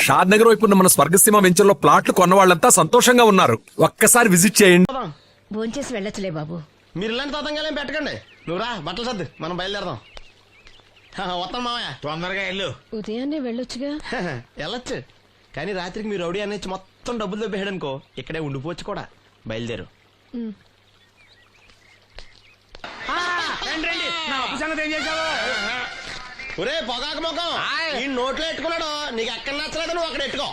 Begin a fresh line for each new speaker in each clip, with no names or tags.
షాద్ నగర్ వైపు ఉన్న మన స్వర్గసీమ వెంచర్ లో ప్లాట్లు కొన్న వాళ్ళంతా సంతోషంగా ఉన్నారు. ఒక్కసారి విజిట్ చేయండి.
భోంచేసి వెళ్ళొచ్చులే బాబు.
మీరు ఇలాంటి తతంగాలేం పెట్టకండి. నువ్వు రా, బట్టలు సర్దు, మనం బయలుదేరదాం. వస్తాం మావయ్య.
తొందరగా వెళ్ళు.
ఉదయాన్నే వెళ్ళొచ్చుగా.
వెళ్ళొచ్చు, కానీ రాత్రికి మీరు రౌడీ అనేది మొత్తం డబ్బులు దొబ్బేయడనుకో ఇక్కడే ఉండిపోవచ్చు కూడా. బయలుదేరు.
రండి, నా అప్పు సంగతి ఏం చేశావు?
ఒరే పొగాకు ముఖం, ఈ నోట్లో ఎట్టుకున్నాడు. నీకు ఎక్కడ నచ్చలేదు, నువ్వు అక్కడ ఎట్టుకో.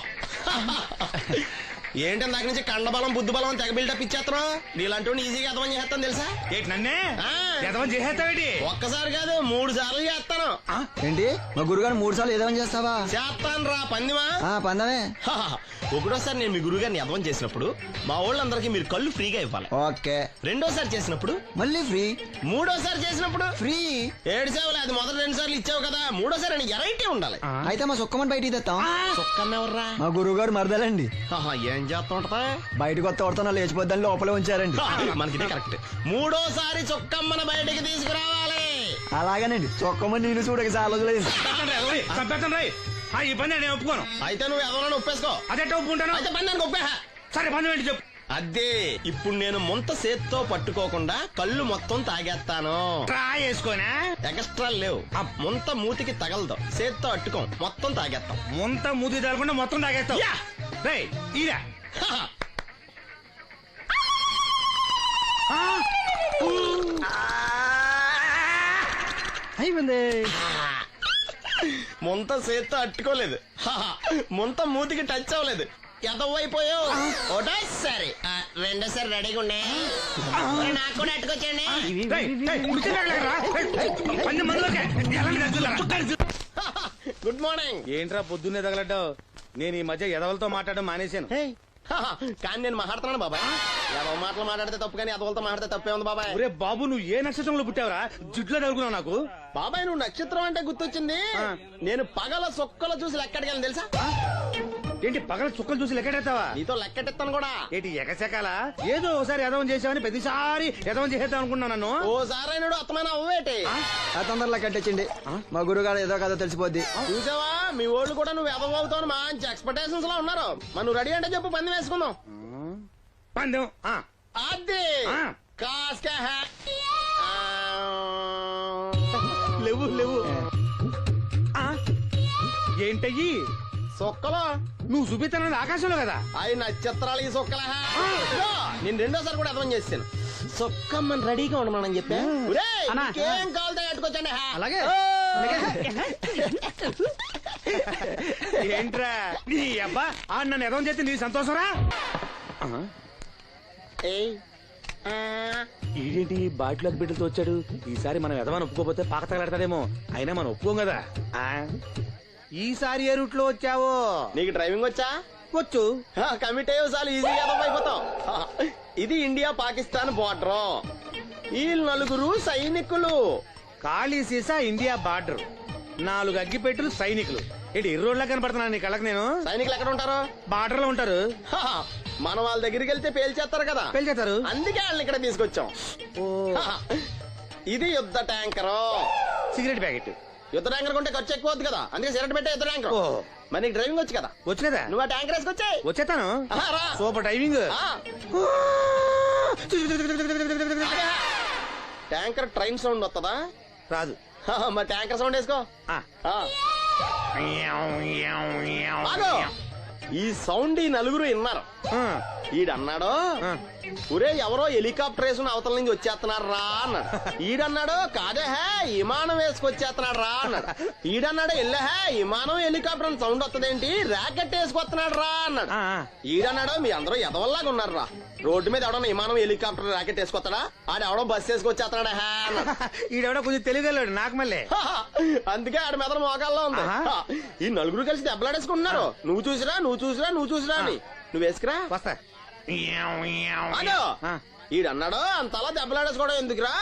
ఏంటి దాని నుంచి కండబలం బుద్ధి బలం తెగ బిల్డప్ ఇచ్చేస్తున్నావు. నీలాంటి ఈజీగా ఎదవని చేస్తాను తెలుసా?
ఏంటి నన్నే ఎదవం చేసేస్తావేటి?
ఒక్కసారి కాదు 3 సార్లు చేస్తాను.
ఏంటి మా గురుగారు 3 సార్లు ఎదవం చేస్తావా?
చేస్తాను రా పందిమా.
పందమే.
ఒకటోసారి నేను మీ గురువుగారిని ఎదవం చేసినప్పుడు మా వాళ్ళందరికీ మీరు కళ్ళు ఫ్రీగా ఇవ్వాలి.
ఓకే.
రెండోసారి చేసినప్పుడు
మళ్ళీ ఫ్రీ.
మూడోసారి చేసినప్పుడు
ఫ్రీ.
7 సేవలు. అది మొదటి 2 సార్లు ఇచ్చావు కదా, మూడోసారి అని ఎరైటీ ఉండాలి.
అయితే మా సుక్కమని బయటికి తెస్తాం.
సుక్కమ్మ ఎవర్రా?
మా గురువుగారు మరదలండి.
ఏం చేస్తా ఉంటదా?
బయటకు వస్తే కొడతా లేచిపోద్దని లోపలే ఉంచారండి.
మనకి కరెక్ట్. మూడోసారి చుక్కమ్మన బయటికి తీసుకురావాలి.
అలాగేనండి. చొక్కమని నేను చూడక చాలా లేదు.
ఈ పని నేను ఒప్పుకోను.
అయితే నువ్వు ఎవరైనా ఒప్పేసుకో.
అదే ఒప్పుకుంటాను.
అయితే పని దానికి ఒప్పే.
సరే పని ఏంటి చెప్పు.
అదే ఇప్పుడు నేను ముంత చేత్తో పట్టుకోకుండా కళ్ళు మొత్తం తాగేస్తాను.
ట్రై చేసుకోనా?
ఎక్స్ట్రా లేవు. ముంత మూతికి తగలదు, చేత్తో అట్టుకోం, మొత్తం తాగేస్తాం.
ముంత మూతి తగలకుండా మొత్తం తాగేస్తావు. రేయ్, ఇదా
అయిపోయింది.
ముంత చేత్తో అట్టుకోలేదు, ముంత మూతికి టచ్ అవ్వలేదు. ఎదవైపోయావు. ఒకటోసారి రెండోసారి రెడీగా ఉండే. నాకు కూడా అట్టుకొచ్చండి. Good morning.
ఏంట్రా పొద్దున్నే తగలడ్డావు? నేను ఈ మధ్య ఎదవలతో మాట్లాడడం మానేశాను.
కానీ నేను మాట్లాడుతున్నాను బాబాయ్. ఎదవ మాటలు మాట్లాడితే తప్పు, కానీ ఎదవలతో మాట్లాడితే తప్పే ఉంది బాబాయ్.
ఒరే బాబు, నువ్వు ఏ నక్షత్రంలో పుట్టావురా? జుట్లో తగులుకున్నావు నాకు.
బాబాయ్ నువ్వు నక్షత్రం అంటే గుర్తొచ్చింది. నేను పగల సొక్కలు చూసి లెక్కడికెళ్ళను తెలుసా?
ఏంటి పగల చుక్కలు చూసి లెక్కెడతావా?
నీతో లెక్కెట్టిస్తాను కూడా.
ఏంటి ఎగసెకాల? ఏదో ఒకసారి ఎదవం చేసావని ప్రతిసారి ఎదవం చేసేద్దాం అనుకున్నా నన్ను.
ఓసారి నువ్వు అత్తమైన అవ్వేటి.
తొందరలో కట్టించండి. మా గురుగారు ఏదో కథ తెలిసిపోద్ది.
చూసావా, మీ వాళ్ళు కూడా నువ్వు ఎదవ అవుతావు మంచి ఎక్స్పెక్టేషన్స్ లో ఉన్నారు. మరి నువ్వు రెడీ అంటే చెప్పు, పందెం వేసుకుందాం.
పందెం
అది కాస్కా లేవు లేవు.
ఏంటయ్యి
సొక్కలో
నువ్వు చూపిస్తానది ఆకాశంలో కదా?
అవి నక్షత్రాలు ఈ సొక్కల. నేను రెండోసారి కూడా అర్థం చేస్తాను. సొక్కమ్మని రెడీగా ఉండమని చెప్పా. ఏం కావాలి అట్టుకొచ్చండి.
అలాగే. ఏంట్రా నీ అబ్బా నన్ను ఎదవం చేస్తే నీ సంతోషరా? ఏంటి బాటిలోకి బిడ్డలతో వచ్చాడు? ఈసారి మనం ఎదవని ఒప్పుకోపోతే పాక తగలడతాడేమో. అయినా మనం ఒప్పుకోం కదా. ఈసారి ఏ రూట్ లో వచ్చావో?
నీకు డ్రైవింగ్ వచ్చా?
వచ్చు.
కమిట్ అయ్యే సార్లు ఈజీగా అయిపోతాం. ఇది ఇండియా పాకిస్తాన్ బోర్డర్. ఈ 4 సైనికులు.
ఖాళీ సీసా ఇండియా బార్డర్, 4 అగ్గిపెట్టులు సైనికులు. ఏంటి ఇర్రోడ్లా కనపడుతున్నాను నీ కళ్ళకి నేను?
సైనికులు ఎక్కడ ఉంటారు?
బార్డర్ లో ఉంటారు.
మనం వాళ్ళ దగ్గరికి వెళ్తే పేల్చేస్తారు కదా.
పేల్చేస్తారు.
అందుకే వాళ్ళని ఇక్కడ తీసుకొచ్చాం. ఇది యుద్ధ ట్యాంకర్.
Cigarette packet.
యుద్ధ ట్యాంకర్ కొంటే ఖర్చు ఎక్కువ అవుతుంది కదా, అందుకే సిగరెట్ పెట్టే యుద్ధ ట్యాంకర్. మరి నీకు డ్రైవింగ్ వచ్చు కదా?
వచ్చు కదా.
నువ్వు ఆ ట్యాంకర్ వేసుకొచ్చాయి.
వచ్చేస్తాను. Super driving.
Tanker train sound వస్తుందా?
రాదు.
మరి ట్యాంకర్ సౌండ్ వేసుకో. ఈ సౌండ్ ఈ 4 విన్నారు. ఈడన్నాడు, ఒరే ఎవరో హెలికాప్టర్ వేసుకుని అవతల నుంచి వచ్చేస్తున్నాడు రా అన్నాడు. ఈడన్నాడు, కాదే హే విమానం వేసుకొచ్చేస్తున్నాడు రా అన్నాడు. ఈడన్నాడు, ఎల్లహే విమానం హెలికాప్టర్ అని సౌండ్ వస్తుందేంటి, ర్యాకెట్ వేసుకొస్తున్నాడు రా అన్నాడు. ఈడన్నాడు, మీ అందరూ ఎదవల్లాగా ఉన్నారు రా. రోడ్డు మీద ఎవడన్నా విమానం హెలికాప్టర్ ర్యాకెట్ వేసుకొస్తాడా? ఆడెవడో బస్సు వేసుకొచ్చేస్తున్నాడా హే అన్నాడు.
ఈడెవడో కొంచెం తెలియగలడు నాకు మళ్ళీ.
అందుకే ఆడ మెదడు మోకాల్లో ఉంది. ఈ 4 కలిసి దెబ్బలాడేసుకుంటున్నారు. నువ్వు చూసిరా అని. నువ్వు వేసుకురా.
వస్తా.
ఈడన్నాడు, అంతలా దెబ్బలాడేసుకోవడం ఎందుకురా,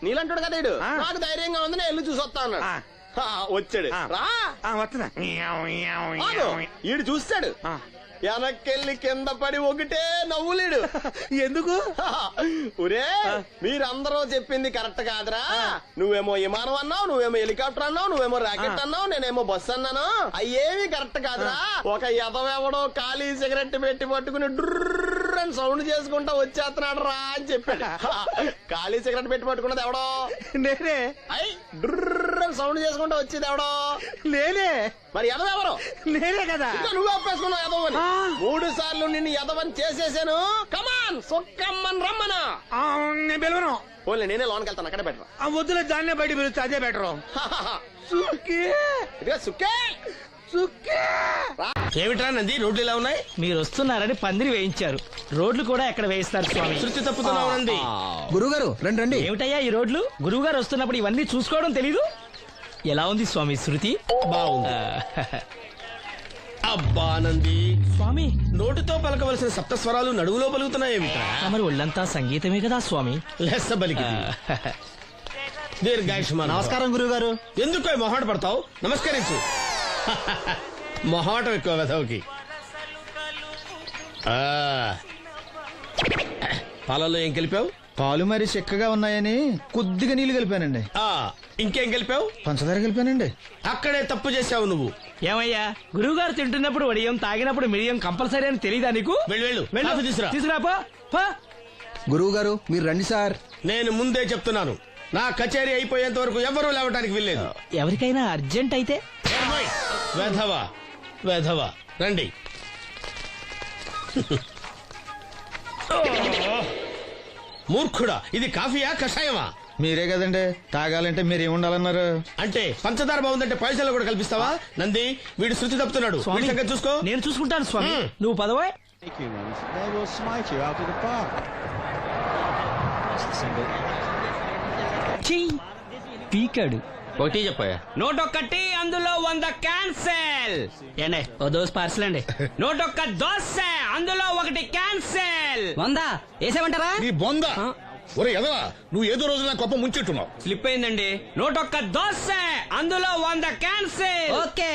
నీలంటాడు కదా ఈడు. నాకు ధైర్యంగా ఉంది, నేను వెళ్ళి చూసొస్తా అన్నాడు. వచ్చాడు రా.
వస్తున్నా.
ఈడు చూస్తాడు, వెనక్కెళ్ళి కింద పడి ఒకటే నవ్వులేడు.
ఎందుకు?
ఒరే మీరందరూ చెప్పింది కరెక్ట్ కాదురా. నువ్వేమో విమానం అన్నావు, నువ్వేమో హెలికాప్టర్ అన్నావు, నువ్వేమో రాకెట్ అన్నావు, నేనేమో బస్ అన్నాను. అయ్యేమి కరెక్ట్ కాదురా. ఒక ఎదవెవడో ఖాళీ సిగరెట్ పెట్టి పట్టుకుని డుర్ర్ అని సౌండ్ చేసుకుంటా వచ్చేస్తున్నాడు రా అని చెప్పాడు. ఖాళీ సిగరెట్ పెట్టి పట్టుకున్నది ఎవడో?
నేనే.
అయ్ డుర్ర్ అని సౌండ్ చేసుకుంటా వచ్చేది ఎవడో?
నేనే.
మరి ఎదవెవరు?
నేనే కదా.
ఇంకా నువ్వు ఒప్పేసుకున్నావు ఎదవని. 3 సార్లు నిన్ను ఎదవని చేసేసాను. కమాన్ సొక్కమ్మని రమ్మనా.
ఆ, నేను పిలవను.
ఓన్లీ నేనే లోనికి వెళ్తాను, అక్కడే బెటర్.
ఆ వద్దులే, దాన్నే బయట పిలుస్తా, అదే బెటరు.
ఇదిగో సుక్కే ఏమిట్రా నంది, రోడ్లు ఇలా ఉన్నాయి?
మీరు వస్తున్నారని పందిరి వేయించారు. రోడ్లు కూడా ఎక్కడ వేయిస్తారు స్వామి?
శృతి తప్పుతున్నావు నంది.
గురుగారు రండి రండి.
ఏమిటయ్యా ఈ రోడ్లు? గురువు గారు వస్తున్నప్పుడు ఇవన్నీ చూసుకోవడం తెలీదు? ఎలా ఉంది స్వామి శృతి?
బాగుంది. అబ్బా నంది,
స్వామి
నోటితో పలకవలసిన సప్తస్వరాలు నడువులో పలుకుతున్నాయేమిట్రా?
మరి ఒళ్ళంతా సంగీతమే కదా స్వామి.
లెస్స బలికి దీర్ఘాయుష్మాన్.
నమస్కారం గురుగారు.
ఎందుకు మొహాట పడతావు? నమస్కరించు. మొహాటం ఎక్కువ వెధవుకి. పాలలో ఏం కలిపావు?
పాలు మరి చిక్కగా ఉన్నాయని కొద్దిగా నీళ్లు కలిపానండి.
ఇంకేం కలిపావు?
పంచదార కలిపానండి.
అక్కడే తప్పు చేసావు నువ్వు.
ఏమయ్యా, గురువు గారు తింటున్నప్పుడు వడియం, తాగినప్పుడు మిడియం కంపల్సరీ అని తెలీదా నీకు?
వెళ్ళు
వెళ్ళు.
కాఫీ తీసురా.
తీసుకురాపో పో.
గురువు గారు మీరు రండి సార్.
నేను ముందే చెప్తున్నాను, నా కచేరీ అయిపోయేంత వరకు ఎవరూ లేవటానికి వెళ్ళలేదు.
ఎవరికైనా అర్జెంట్ అయితే
వెధవా వెధవా రండి. మూర్ఖుడా, ఇది కాఫీయా కషాయమా?
మీరే కదండి తాగాలంటే మీరేముండాలన్నారు?
అంటే పంచదార బాగుందంటే పైసలు కూడా కల్పిస్తావా? నంది, వీడు శృతి తప్పుతున్నాడు.
స్వామి,
వీడి సంగతి చూసుకో.
నేను చూసుకుంటాను స్వామి. నువ్వు పదవే.
They will smite you out of the park. That's the single.
పీకాడు.
ఒకటి చెప్పాయా?
నోటొక్కటి అందులో 100 క్యాన్సెల్. ఏండే ఓ దోస్ పార్సల్ అండి. నోటొక్క దోశ అందులో 1 క్యాన్సెల్. 100 వేసేమంటారా?
నీ బొంద. ఒరే ఎదవా, నువ్వు ఏదో రోజు నా కొప్ప ముంచెట్టున్నావు.
స్లిప్ అయిందండి. నోటొక్క దోశ అందులో 100 క్యాన్సెల్. ఓకే.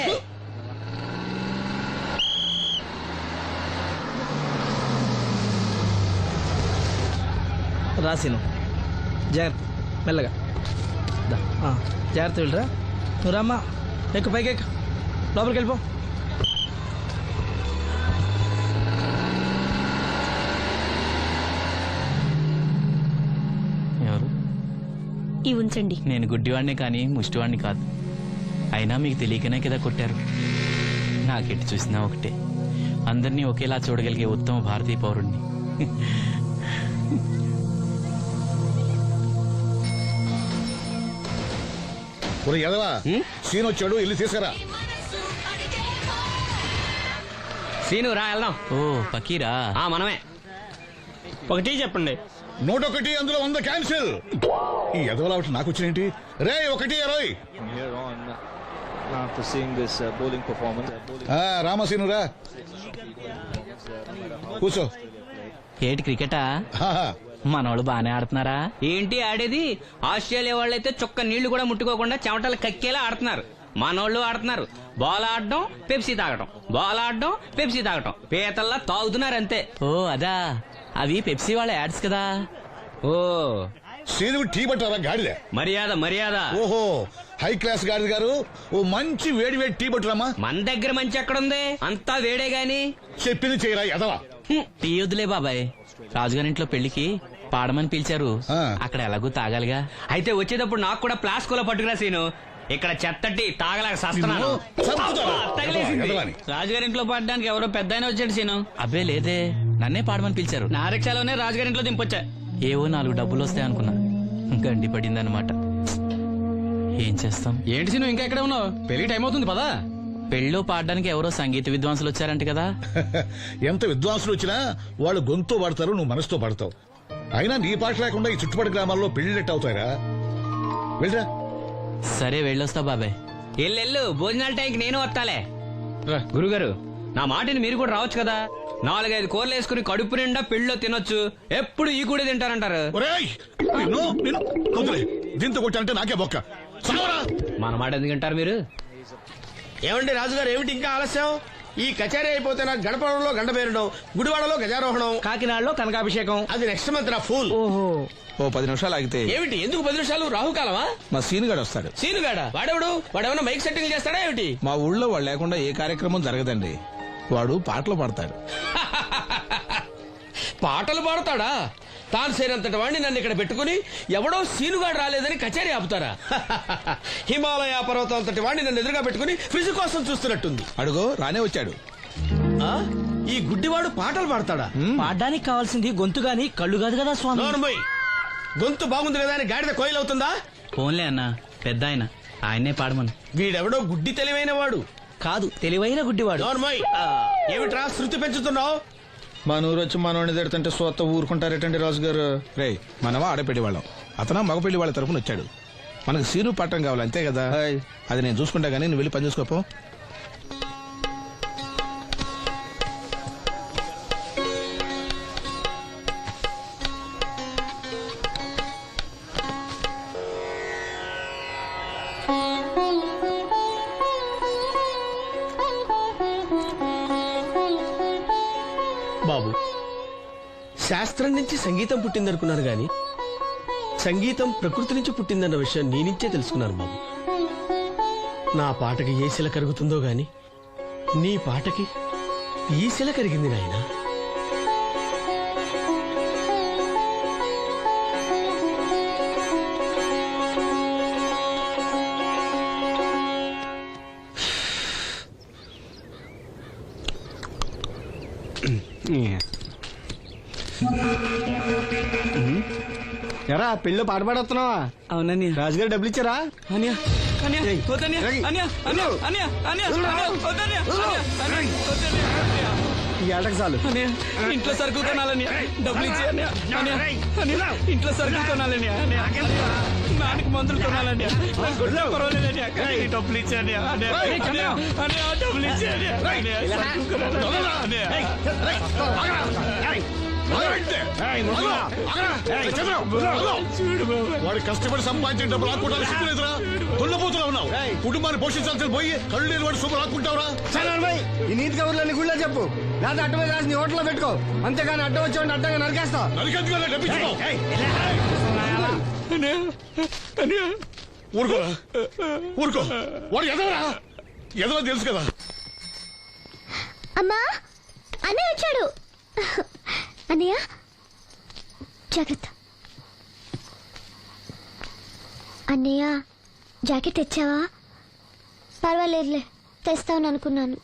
రాసిను జాగ్రత్త, మెల్లగా జాగ్రత్త వెళ్ళరా. నువ్వు రామ్మా, ఎక్కు పైకి ఎక్కు, లోపలికి వెళ్ళిపో. ఎవరు?
ఈ ఉంచండి.
నేను గుడ్డివాడిని కానీ ముష్టివాడిని కాదు. అయినా మీకు తెలియకనే కదా కొట్టారు. నాకెట్టి చూసినా ఒకటే, అందరినీ ఒకేలా చూడగలిగే ఉత్తమ భారతీయ పౌరుణ్ణి.
ఒరే ఎదవా, సీన్ వచ్చాడు, ఇల్లు తీసుకురా.
సీను రా వెళ్దాం.
ఓ పకీరా,
మనమే. ఒకటి చెప్పండి.
101 అందులో 100 క్యాన్సిల్. ఈ ఎదవలా ఒకటి నాకు వచ్చినేంటి? రే 120.
From here on, after seeing this bowling performance,
రామసీను రా, కూర్చో.
ఏటి క్రికెటా? మనోళ్ళు బానే ఆడుతున్నారా?
ఏంటి ఆడేది? ఆస్ట్రేలియా వాళ్ళైతే చొక్క నీళ్లు కూడా ముట్టుకోకుండా చెమటలు కక్కేలా ఆడుతున్నారు. మనోళ్ళు ఆడుతున్నారు బాల్ ఆడడం, పెప్సీ తాగటం, బాల్ ఆడడం, పెప్సీ తాగటం, పీతల్లా తాగుతున్నారు అంతే.
ఓ అదా, అవి పెప్సీ వాళ్ళ యాడ్స్ కదా.
ఓ
సీను టీ పట్టారా గాడిద?
మర్యాద మర్యాద.
ఓహో, హై క్లాస్ గాడిద గారు, ఓ మంచి వేడి వేడి టీ పట్టురామా.
మన దగ్గర మంచి ఎక్కడుంది? అంతా వేడే గాని.
చెప్పింది చేయరా ఎదవా.
టీ వద్దులే బాబాయ్, రాజుగారింట్లో పెళ్లికి పాడమని పిలిచారు. అక్కడ ఎలాగూ తాగాలిగా.
అయితే వచ్చేటప్పుడు నాకు కూడా ప్లాస్కోలో పట్టుకురా సీను. ఇక్కడ చెత్తటి తాగలేక సస్తున్నాను.
చంపుతారా?
తగిలేసింది.
ఎదవాని.
రాజుగారింట్లో పడడానికి ఎవరో పెద్ద వచ్చాడు సీను.
అబ్బే లేదే, నన్నే పాడమని పిలిచారు.
నా రిక్షాలోనే రాజుగారింట్లో దింపొచ్చా.
ఏవో 4 డబ్బులు వస్తాయనుకున్నా, గండి పడిందనమాట. ఏం చేస్తాం?
ఏంటి సీను ఇంకా ఎక్కడ ఉన్నావు? పెళ్లి టైం అవుతుంది పదా.
పెళ్ళిలో పాడడానికి ఎవరో సంగీత విద్వాంసులు వచ్చారంట కదా.
ఎంత విద్వాంసులు వచ్చినా వాళ్ళు గొంతు పడతారు, నువ్వు మనసుతో పడతావు. అయినా నీ పాట లేకుండా ఈ చుట్టుపక్కల గ్రామాల్లో పెళ్లినట్టు అవుతాయిరా. వెళ్ళరా.
సరే వెళ్ళొస్తా బాబాయ్.
ఎల్లెళ్ళు, భోజనాల టైంకి నేను వస్తాలే. గురుగారు, నా మాటిని మీరు కూడా రావచ్చు కదా. 4-5 కూరలు వేసుకుని కడుపు నిండా పెళ్ళిలో తినొచ్చు. ఎప్పుడు ఈ కూడా తింటారంటారు.
ఒరేయ్, నిన్ను వదిలే. దీంతో కొట్టానంటే నాకే బొక్క. సావరా.
మన మాట ఎందుకు తింటారు మీరు?
ఏమండి రాజుగారు, ఏమిటి ఇంకా ఆలస్యం?
ఈ కచేరీ అయిపోతే నాకు గణపవరంలో గంట పేరడం, గుడివాడలో గజారోహణం,
కాకినాడలో కనకాభిషేకం.
అది నెక్స్ట్ మంత్ నా ఫూల్.
ఓహో,
ఓ 10 నిమిషాలు ఆగితే
ఏమిటి ఎందుకు 10 నిమిషాలు? రాహుకాలమా?
మా సీనుగాడు వస్తాడు.
సీనుగాడా? వాడెవడు? వాడేమన్నా మైక్ సెట్టింగ్ చేస్తాడా ఏమిటి?
మా ఊళ్ళో వాడు లేకుండా ఏ కార్యక్రమం జరగదండి. వాడు పాటలు పాడతాడు.
పాటలు పాడతాడా? తాను సేనంతటి వాడిని నన్ను ఇక్కడ పెట్టుకుని ఎవడో సీనుగాడు రాలేదని కచేరీ ఆపుతారా? హిమాలయ పర్వతం అంతటి వాడిని నన్ను ఎదురుగా పెట్టుకుని ఫ్రిజ్ కోసం చూస్తున్నట్టుంది.
అడుగో రానే వచ్చాడు.
ఆ? ఈ గుడ్డివాడు పాటలు పాడతాడా?
పాడడానికి కావాల్సింది గొంతు గాని కళ్ళు కాదు కదా స్వామి.
నోర్మోయ్, గొంతు బాగుంది కదా అని గాడిద కోయిల్ అవుతుందా?
ఫోన్లే అన్న, పెద్ద ఆయన, ఆయనే పాడమను.
వీడెవడో గుడ్డి తెలివైన వాడు
కాదు, తెలివైన గుడ్డివాడు.
నోర్మోయ్, ఏమిట్రా శృతి పెంచుతున్నావు?
మన ఊరు వచ్చి మనోడిని తిడుతుంటే సొత్త ఊరుకుంటారేటండి రాజు గారు. రే మనమా ఆడపెళ్లి వాళ్ళం, అతను మగ పెళ్లి వాళ్ళ తరపున వచ్చాడు. మనకు సీను పట్టం కావాలి అంతే కదా. అది నేను చూసుకుంటా గానీ నువ్వు వెళ్ళి పని చూసుకోపో.
బాబు, శాస్త్రం నుంచి సంగీతం పుట్టిందనుకున్నారు గాని సంగీతం ప్రకృతి నుంచి పుట్టిందన్న విషయం నీ నుంచే తెలుసుకున్నాను బాబు. నా పాటకి ఏ శిల కరుగుతుందో గాని నీ పాటకి ఈ శిల కరిగింది నాయనా.
ఎరా పెళ్ళి పాట పాడుతున్నావా?
అవునన్నయ్య.
రాజుగారు డబ్బులు ఇచ్చారా?
అన్నయ్య, అన్నయ్య,
ఏయ్,
వద్దన్నయ్య,
రేయ్.
అన్నయ్య, అన్నయ్య, అన్నయ్య, అన్నయ్య, అన్నయ్య, వద్దన్నయ్య, అన్నయ్య, అన్నయ్య, వద్దన్నయ్య, అన్నయ్య.
ఈ ఏటకు చాలు.
అన్నయ్య, ఇంట్లో సరుకులు కొనాలన్నయ్య, డబ్బులు ఇచ్చి అన్నయ్య, అన్నయ్య, అన్నయ్య, ఇంట్లో సరుకులు కొనాలన్నయ్య, అన్నయ్య, నాన్నకి మందులు కొనాలన్నయ్య, నాకు కొట్టినా పర్వాలేదన్నయ్య, కానీ ఈ డబ్బులు ఇచ్చి అన్నయ్య, అన్నయ్య, అన్నయ్య, అన్నయ్య, డబ్బులు ఇచ్చి అన్నయ్య, అన్నయ్య, సరుకులు కొనాలన్నయ్య, అన్నయ్య.
వాడు కష్టపడి సంపాదించిన డబ్బులు లాక్కుంటా సిగ్గులేదురా? దున్నపోతున్నా ఉన్నావు. కుటుంబాన్ని పోషించాల్సిన పోయి కళ్ళు లేని వాడు శుభ్రం లాక్కుంటావురా?
ఈ నీతి కబుర్లన్నీ గుళ్ళో చెప్పు, లేదా అడ్డమే రాసి నీ హోటల్లో పెట్టుకో. అంతేగాని అడ్డం వచ్చేవాడిని అడ్డంగా నరికేస్తా.
నరికెందుకు డబ్బించుకో. ఊరుకోరా, ఊరుకో. వాడు ఎదవరా? ఎదవ తెలుసు కదా.
అమ్మా, అన్నయ్య వచ్చాడు. అన్నయ్య జాగ్రత్త. అన్నయ్య జాకెట్ తెచ్చావా? పర్వాలేదులే, తెస్తావని అనుకున్నాను.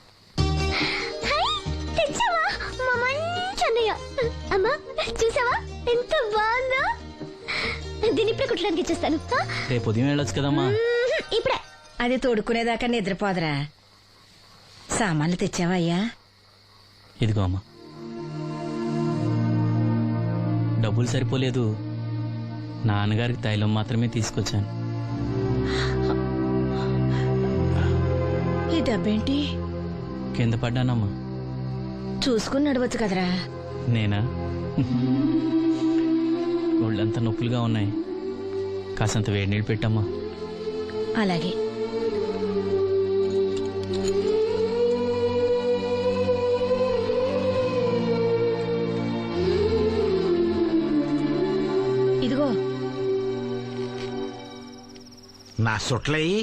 తెచ్చావా? మా మంచి అన్నయ్య. అమ్మా చూసావా ఎంత బాగుందో? దీన్ని ఇప్పుడే కుట్టడానికి ఇచ్చేస్తాను.
రేపు ఉదయం వెళ్ళొచ్చు కదమ్మా.
ఇప్పుడే.
అది తోడుకునేదాకా నిద్రపోదరా. సామాన్లు తెచ్చావా అయ్యా?
ఇదిగో అమ్మా. డబ్బులు సరిపోలేదు, నాన్నగారికి తైలం మాత్రమే తీసుకొచ్చాను.
ఈ డబ్బేంటి?
కింద పడ్డానమ్మా.
చూసుకుని నడవచ్చు కదరా.
నేనా? ఒళ్ళంతా నొప్పులుగా ఉన్నాయి, కాసంత వేడి నీళ్ళు పెట్టమ్మా.
అలాగే. ఇదిగో
నా సొట్లయి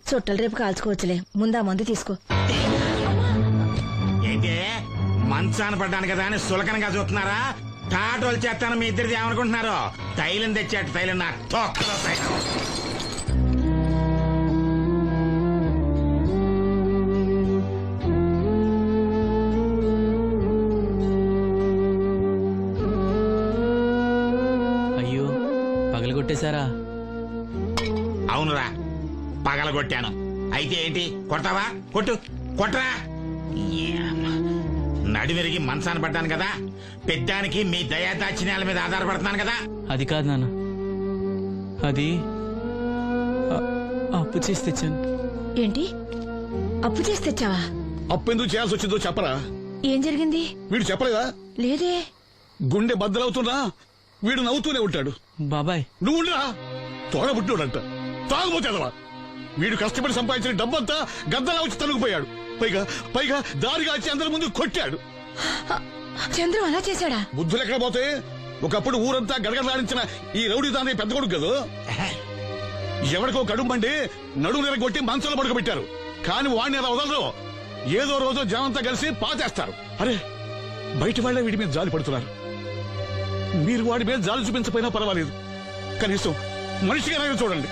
చుట్టలు రేపు కాల్చుకోవచ్చులే, ముందా మందు తీసుకో.
ఏంటి మంచాన పడ్డాను కదా అని సులకనగా చూస్తున్నారా? టాటోలు చేస్తాను మీ ఇద్దరిది ఏమనుకుంటున్నారు? తైలం తెచ్చాడు, తైలం నా తొక్కలో తైలం.
అయ్యో, పగలగొట్టేశారా?
అవునురా, పగలగొట్టాను. అయితే ఏంటి, కొడతావా? కొట్టు, కొట్టరా. నడివెరిగి మంచాన పడ్డాను కదా, పెద్దానికి మీ దయాదాక్షిణ్యాల మీద ఆధారపడుతున్నాను కదా.
అది కాదు నాన్న, అది అప్పు చేసి తెచ్చాను.
ఏంటి, అప్పు చేసి తెచ్చావా?
అప్పు ఎందుకు చేయాల్సి వచ్చిందో చెప్పరా?
ఏం జరిగింది?
వీడు చెప్పలేదా?
లేదే.
గుండె బద్దలవుతున్నా వీడు నవ్వుతూనే ఉంటాడు.
బాబాయ్,
నువ్వు ఉండరా? తోడబుట్టినోడంట, తాగుపోతేదవా. వీడు కష్టపడి సంపాదించిన డబ్బంతా గద్దలా వచ్చి తనుకుపోయాడు. పైగా పైగా దారిగా వచ్చి అందరి ముందు కొట్టాడు.
చంద్రం అలా చేశాడా?
బుద్ధులు ఎక్కడ పోతే ఒకప్పుడు ఊరంతా గడగడలాడించిన ఈ రౌడీ దాని పెద్ద కొడుకు కదా. ఎవరికో కడుంబండి నడుము నిరగొట్టి మంచంలో పడుకోబెట్టారు. కానీ వాడిని అలా వదలరు. ఏదో రోజు జనంతా కలిసి పాతేస్తారు. అరే బయట వాళ్ళే వీడి మీద జాలి పడుతున్నారు. మీరు వాడి మీద జాలి చూపించకపోయినా పర్వాలేదు, కనీసం మనిషిగా చూడండి.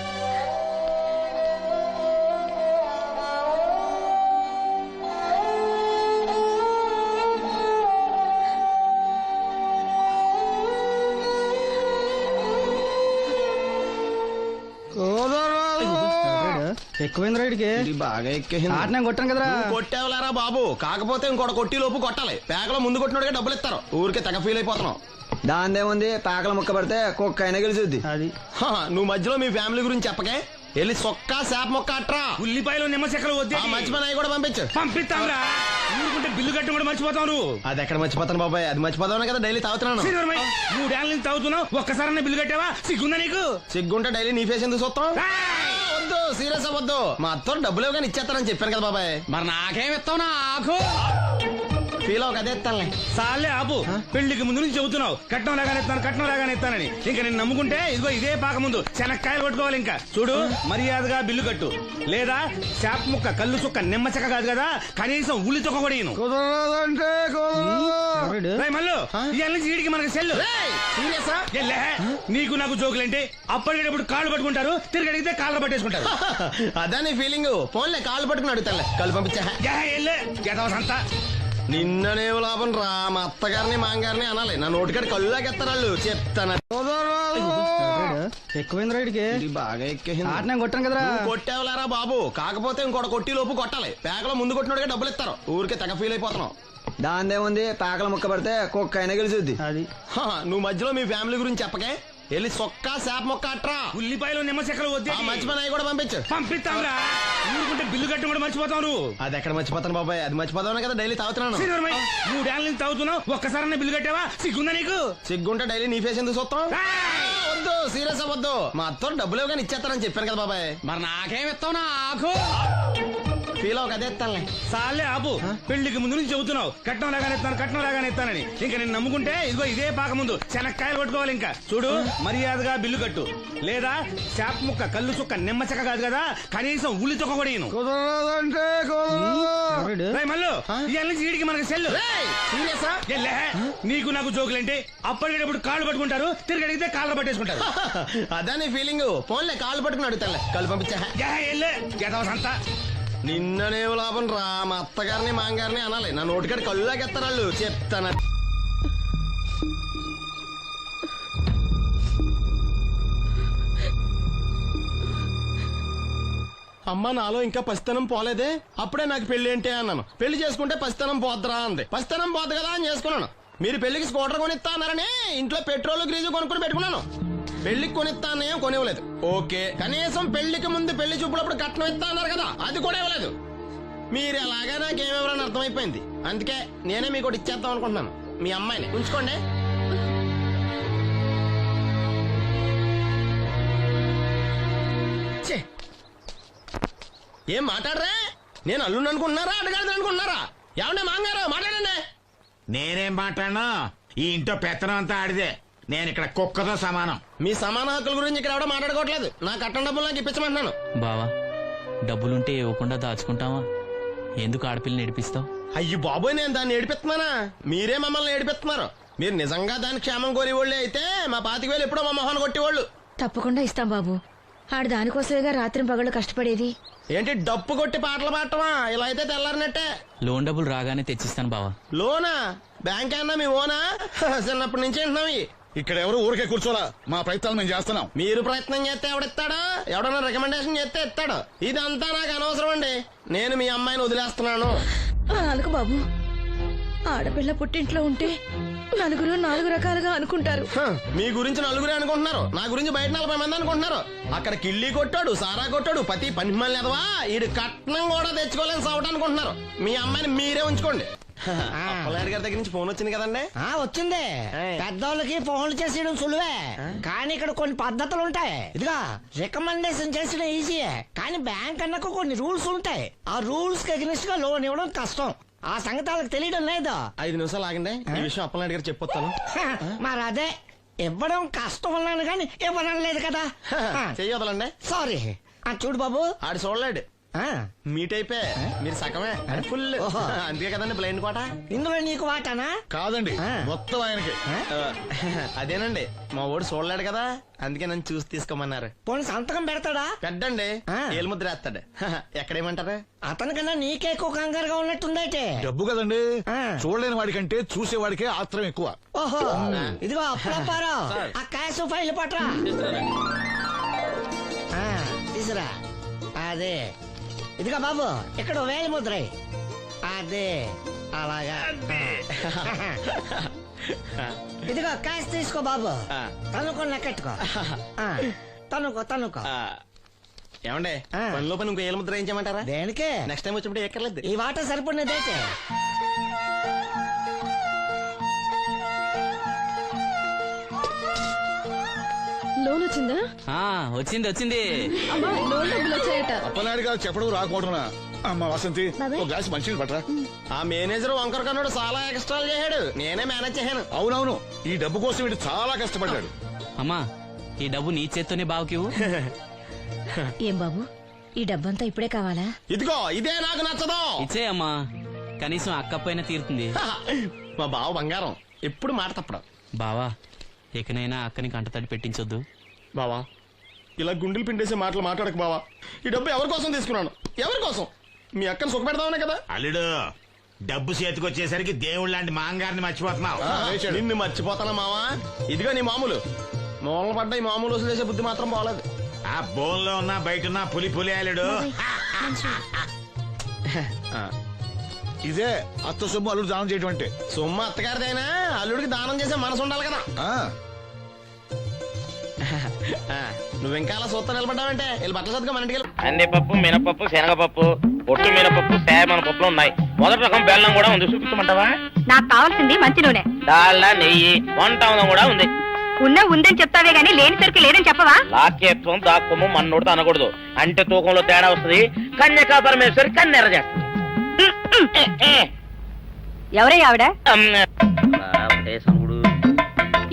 ఎక్కువైంది రైడ్కి
బాగా ఎక్కేసింది.
ఆట నేను కొట్టాను కదరా.
కొట్టేవలారా బాబు, కాకపోతే ఇంకోటి కొట్టి లోపు కొట్టాలి. పేకలో ముందు కొట్టినోడిగా డబ్బులు ఇస్తారు. ఊరికే తెగ ఫీల్ అయిపోతున్నావు.
దాందేముంది, పేకల ముక్క పడితే కుక్క అయినా గెలిచుద్ది. అది
నువ్వు మధ్యలో మీ ఫ్యామిలీ గురించి చెప్పకే. వెళ్ళి సొక్క శాప మొక్క అట్రా.
ఉల్లిపాయలు నిమ్మ చెక్కలు వద్దే.
మర్చిపోయిన కూడా పంపించు.
పంపిస్తాంరా. ఊరుకుంటే బిల్లు కట్టి కూడా మర్చిపోతావు నువ్వు.
అది ఎక్కడ మర్చిపోతాను బాబాయ్, అది మర్చిపోతాను కదా డైలీ తాగుతున్నాను.
3 ఏళ్ళ నుంచి తాగుతున్నావు, ఒక్కసారి బిల్లు కట్టావా? సిగ్గుందా నీకు?
సిగ్గుంటే డైలీ నీ ఫేస్ ఎందుకు చూస్తాం? వద్దు, సీరియస్ అవ్వద్దు. మా అత్తో డబ్బులు ఇవ్వగానే ఇచ్చేస్తానని చెప్పాను కదా బాబాయ్.
మరి నాకేం ఇస్తావు? నాకు
ఫీల్ అవ్వక అదే ఇస్తానులే.
సాలే ఆపు. పెళ్లికి ముందు నుంచి చెబుతున్నావు కట్నం లాగానే ఇస్తాను, కట్నం లాగానే ఇస్తానని. ఇంకా నేను నమ్ముకుంటే ఇదిగో ఇదే పాక ముందు శనక్కాయలు కొట్టుకోవాలి. ఇంకా చూడు, మర్యాదగా బిల్లు కట్టు, లేదా చేప ముక్క, కళ్ళు చుక్క, నిమ్మ చెక్క కాదు కదా, కనీసం ఉల్లి తొక్క కూడా ఇయ్యను. రేయ్ మల్లు, ఇవాళ నుంచి వీడికి మనకి సెల్లు.
సీరియసా?
ఎల్లే, నీకు నాకు జోకులేంటి? అప్పటికేటప్పుడు కాళ్ళు పట్టుకుంటారు, తిరిగి అడిగితే కాళ్ళు పట్టేసుకుంటారు.
అదా నీ ఫీలింగ్. ఫోన్లే కాళ్ళు పట్టుకుని అడుగుతాలే. కాళ్ళు పంపించా.
సంతా
నిన్ననే లాభం రా. మా అత్తగారిని మాంగారిని అనాలి. నా నోటికాడ కళ్ళులాగెత్తారు వాళ్ళు. చెప్తాను.
ఎక్కువైంది రైడ్కి
బాగా ఎక్కేసింది.
ఆట నేను కొట్టాను కదరా.
కొట్టేవలారా బాబు, కాకపోతే ఇంకోటి కొట్టి లోపు కొట్టాలి. పేకలో ముందు కొట్టినోడిగా డబ్బులు ఇస్తారు. ఊరికే తెగ ఫీల్ అయిపోతున్నావు.
దాందేముంది, పేకల ముక్క పడితే కుక్క అయినా గెలిచుద్ది. అది
నువ్వు మధ్యలో మీ ఫ్యామిలీ గురించి చెప్పకే. వెళ్ళి సొక్క శాప మొక్క అట్రా.
ఉల్లిపాయలు నిమ్మ చెక్కలు వద్దే.
మర్చిపోయిన కూడా పంపించు.
పంపిస్తాంరా. ఊరుకుంటే బిల్లు కట్టి కూడా మర్చిపోతావు నువ్వు.
అది ఎక్కడ మర్చిపోతాను బాబాయ్, అది మర్చిపోతాను కదా డైలీ తాగుతున్నాను.
3 ఏళ్ళ నుంచి తాగుతున్నావు, ఒక్కసారి బిల్లు కట్టావా? సిగ్గుందా నీకు?
సిగ్గుంటే డైలీ నీ ఫేస్ ఎందుకు చూస్తాం? వద్దు, సీరియస్ అవ్వద్దు. మా అత్తో డబ్బులు ఇవ్వగానే ఇచ్చేస్తానని చెప్పాను కదా బాబాయ్.
మరి నాకేం ఇస్తావు? నాకు
ఫీల్ అవ్వక అదే ఇస్తానులే.
సాలే ఆపు. పెళ్లికి ముందు నుంచి చెబుతున్నావు కట్నం లాగానే ఇస్తాను, కట్నం లాగానే ఇస్తానని. ఇంకా నేను నమ్ముకుంటే ఇదిగో ఇదే పాక ముందు శనక్కాయలు కొట్టుకోవాలి. ఇంకా చూడు, మర్యాదగా బిల్లు కట్టు, లేదా చేప ముక్క, కళ్ళు చుక్క, నిమ్మ చెక్క కాదు కదా, కనీసం ఉల్లి తొక్క కూడా ఇయ్యను. రేయ్ మల్లు, ఇవాళ నుంచి వీడికి మనకి సెల్లు.
సీరియసా?
ఎల్లే, నీకు నాకు జోకులేంటి? అప్పటికేటప్పుడు కాళ్ళు పట్టుకుంటారు, తిరిగి అడిగితే కాళ్ళు పట్టేసుకుంటారు.
అదా నీ ఫీలింగ్. ఫోన్లే కాళ్ళు పట్టుకుని అడుగుతానులే. కాళ్ళు పంపించా.
సంతా
నిన్ననే లాభం రా. మా అత్తగారిని మాంగారిని అనాలి. నా నోటికాడ కళ్ళులాగెత్తారు వాళ్ళు. చెప్తాను. అమ్మ నాలో ఇంకా పసితనం పోలేదే. అప్పుడే నాకు పెళ్లి ఏంటి అన్నాను. పెళ్లి చేసుకుంటే పసితనం పోద్దురా అంది. పసితనం పోద్దు కదా అని చేసుకున్నాను. మీరు పెళ్లికి స్కూటర్ కొనిస్తా అన్నారని ఇంట్లో పెట్రోల్ గ్రీజు కొనుక్కుని పెట్టుకున్నాను. పెళ్లికి కొనిస్తా అన్నయ్యం కొనివ్వలేదు. ఓకే, కనీసం పెళ్లికి ముందు పెళ్లి చూపులప్పుడు కట్నం ఇస్తా అన్నారు కదా, అది కూడా ఇవ్వలేదు. మీరు ఎలాగా నాకేమెవరని అర్థమైపోయింది. అందుకే నేనే మీకు ఒకటి ఇచ్చేద్దాం అనుకుంటున్నాను. మీ అమ్మాయిని ఉంచుకోండి. ఏం మాట్లాడరా? నేను అల్లుండి అనుకుంటున్నారా, అడగాలి అనుకుంటున్నారా? ఏమన్నా మాంగారు మాట్లాడండి.
నేనేం మాట్లాడను? ఈ ఇంట్లో పెత్తనం అంతా ఆడిదే. నేను ఇక్కడ కుక్కతో సమానం.
మీ సమాన హక్కుల గురించి ఇక్కడ ఎవడో మాట్లాడుకోవట్లేదు. నా కట్టం డబ్బులు నాకు ఇప్పించమంటున్నాను.
బావా, డబ్బులుంటే ఇవ్వకుండా దాచుకుంటావా? ఎందుకు ఆడపిల్లని ఏడిపిస్తావు?
అయ్యి బాబోయ్, నేను దాన్ని ఏడిపిస్తున్నానా? మీరే మమ్మల్ని ఏడిపిస్తున్నారు. మీరు నిజంగా దాని క్షేమం కోరేవాళ్ళే అయితే మా 25,000 ఎప్పుడో మా మొహాన్ని కొట్టేవాళ్ళు.
తప్పకుండా ఇస్తాం బాబు. ఆడు దానికోసమేగా రాత్రి పగళ్ళు కష్టపడేది.
ఏంటి డప్పు కొట్టి పాటలు పాడటమా? ఇలా అయితే తెల్లారినట్టే.
లోన్ డబ్బులు రాగానే తెచ్చిస్తాను బావా.
లోనా? బ్యాంక్ అన్నా మీ ఓనా? చిన్నప్పటి నుంచి వింటున్నాం.
ఇక్కడ ఎవరు ఊరికే కూర్చోలా. మా ప్రయత్నాలు మేము చేస్తున్నాం.
మీరు ప్రయత్నం చేస్తే ఎవడిస్తాడా? ఎవడన్నా రికమెండేషన్ చేస్తే ఇస్తాడు. ఇదంతా నాకు అనవసరం అండి. నేను మీ అమ్మాయిని వదిలేస్తున్నాను.
అలాగ బాబు, ఆడపిల్ల పుట్టింట్లో ఉంటే నలుగురు 4 రకాలుగా అనుకుంటారు.
మీ గురించి నలుగురే అనుకుంటున్నారు, నా గురించి బయట 40 మంది అనుకుంటున్నారు. అక్కడ కిళ్ళి కొట్టాడు, సారా కొట్టాడు, పతి పని మళ్ళీ ఎదవా ఈడు కట్నం కూడా తెచ్చుకోలేని సవట అనుకుంటున్నారు. మీ అమ్మాయిని మీరే ఉంచుకోండి. అప్పలనాయుడు గారి దగ్గర నుంచి ఫోన్ వచ్చింది కదండి.
వచ్చింది. పెద్దోళ్ళకి ఫోన్లు చేసేయడం సులువే, కానీ ఇక్కడ కొన్ని పద్ధతులు ఉంటాయి. ఇదిగా రికమెండేషన్ చేసిన ఈజీయే, కానీ బ్యాంక్ అన్నకు కొన్ని రూల్స్ ఉంటాయి. ఆ రూల్స్ కి అగ్నిస్ట్ గా లోన్ ఇవ్వడం కష్టం. ఆ సంగతి వాళ్ళకి తెలియడం లేదు.
5 నిమిషాలు ఆగండి, ఈ విషయం అప్పలనాయుడు గారు చెప్పొస్తాను.
మరి అదే ఇవ్వడం కష్టం అన్నాను కానీ ఇవ్వడం లేదు కదా.
చెయ్యొదలండి.
సారీ. చూడు బాబు,
ఆడు చూడలేడు, మీట్ అయిపోయి మీరు సగమే ఫుల్. అందుకే కదండి బ్లైండ్ కోట.
ఇందులో నీకు వాటానా?
కాదండి, మొత్తం ఆయనకి.
అదేనండి, మా ఓడు చూడలేడు కదా, అందుకే నన్ను చూసి తీసుకోమన్నారు.
పోనీ సంతకం పెడతాడా?
పెద్దండి, ఏలుముద్ర వేస్తాడు. ఎక్కడేమంటారు?
అతనికన్నా నీకే ఎక్కువ కంగారుగా ఉన్నట్టుందైతే.
డబ్బు కదండి, చూడలేని వాడికంటే చూసేవాడికే ఆత్రం ఎక్కువ.
ఓహో, ఇదిగో అప్పుడప్పారో, ఆ క్యాష్ ఫైల్ పట్రా. తీసురా. అదే, ఇదిగో బాబు, ఇక్కడ వేలి ముద్ర. అదే, అలాగా. ఇదిగో క్యాష్ తీసుకో బాబు, తనుకో లెక్కెట్టుకో. తనుకో.
ఏమండే, పనిలో పని ఇంకో ఏలుముద్ర ఏం చేయమంటారా?
దేనికే?
నెక్స్ట్ టైం వచ్చినప్పుడు ఎక్కర్లేదు.
ఈ వాట సరిపడినదైతే.
లోన్ వచ్చిందా?
వచ్చింది
అమ్మా, లోన్ డబ్బులు వచ్చాయట.
అప్పలనాయుడు గారు చెప్పడం రాకపోవడం. అమ్మ వసంతి, ఒక గ్లాస్ మంచినీళ్ళు పట్టరా.
ఆ మేనేజర్ వంకర కన్నాడు చాలా ఎక్స్ట్రాలు చేశాడు, నేనే మేనేజ్ చేశాను.
అవునవును, ఈ డబ్బు కోసం వీడు చాలా కష్టపడ్డాడు.
అమ్మా, ఈ డబ్బు నీ చేత్తోనే బావుకివు.
ఏం బాబు, ఈ డబ్బంతా ఇప్పుడే కావాలా?
ఇదిగో ఇదే నాకు నచ్చదు.
ఇచ్చే అమ్మా, కనీసం అక్కపోయినా తీరుతుంది.
మా బావ బంగారం, ఎప్పుడు మాట తప్పడం.
బావా, ఇకనైనా అక్కని కంటతడి పెట్టించొద్దు.
బావా, ఇలా గుండెలు పిండేసే మాటలు మాట్లాడక బావా. ఈ డబ్బు ఎవరి కోసం తీసుకున్నాను? ఎవరి కోసం? మీ అక్కను సుఖపెడదామనే కదా.
అల్లుడు, డబ్బు చేతికొచ్చేసరికి దేవుడు లాంటి మాంగారిని మర్చిపోతున్నావు.
నిన్ను మర్చిపోతానా మావా? ఇదిగో నీ మామూలు మూలన పడ్డ ఈ మామూలు వసూలు చేసే బుద్ధి మాత్రం బాగలేదు.
ఆ బోన్లో ఉన్నా బయట ఉన్నా పులి అల్లుడు.
ఇదే అత్త సొమ్ము అల్లుడు దానం చేయడం అంటే.
సొమ్ము అత్తగారిదైనా అల్లుడికి దానం చేసే మనసు ఉండాలి కదా. నువ్వు ఇంకా అలా సూత్తా నిలబడ్డావంటే వెళ్ళి బట్టల సర్దుగా మన ఇంటికి వెళ్ళి.
కందిపప్పు, మినపప్పు, శనగపప్పు, పొట్టు మినపప్పు, సేమన పప్పులు ఉన్నాయి. మొదటి రకం బెల్లం కూడా ఉంది, చూపించమంటావా?
నాకు కావాల్సింది మంచి నూనె,
డాల్డా, నెయ్యి, వంట కూడా ఉంది.
ఉందని చెప్తావే గానీ లేని సరికి లేదని చెప్పవా?
లాక్యత్వం దాక్కుము మన్నోడు అనకూడదు, అంటే తూకంలో తేడా వస్తుంది. కన్యకా పరమేశ్వరి కన్నెర చేస్తుంది.
ఎవరయ్యా ఆవిడ?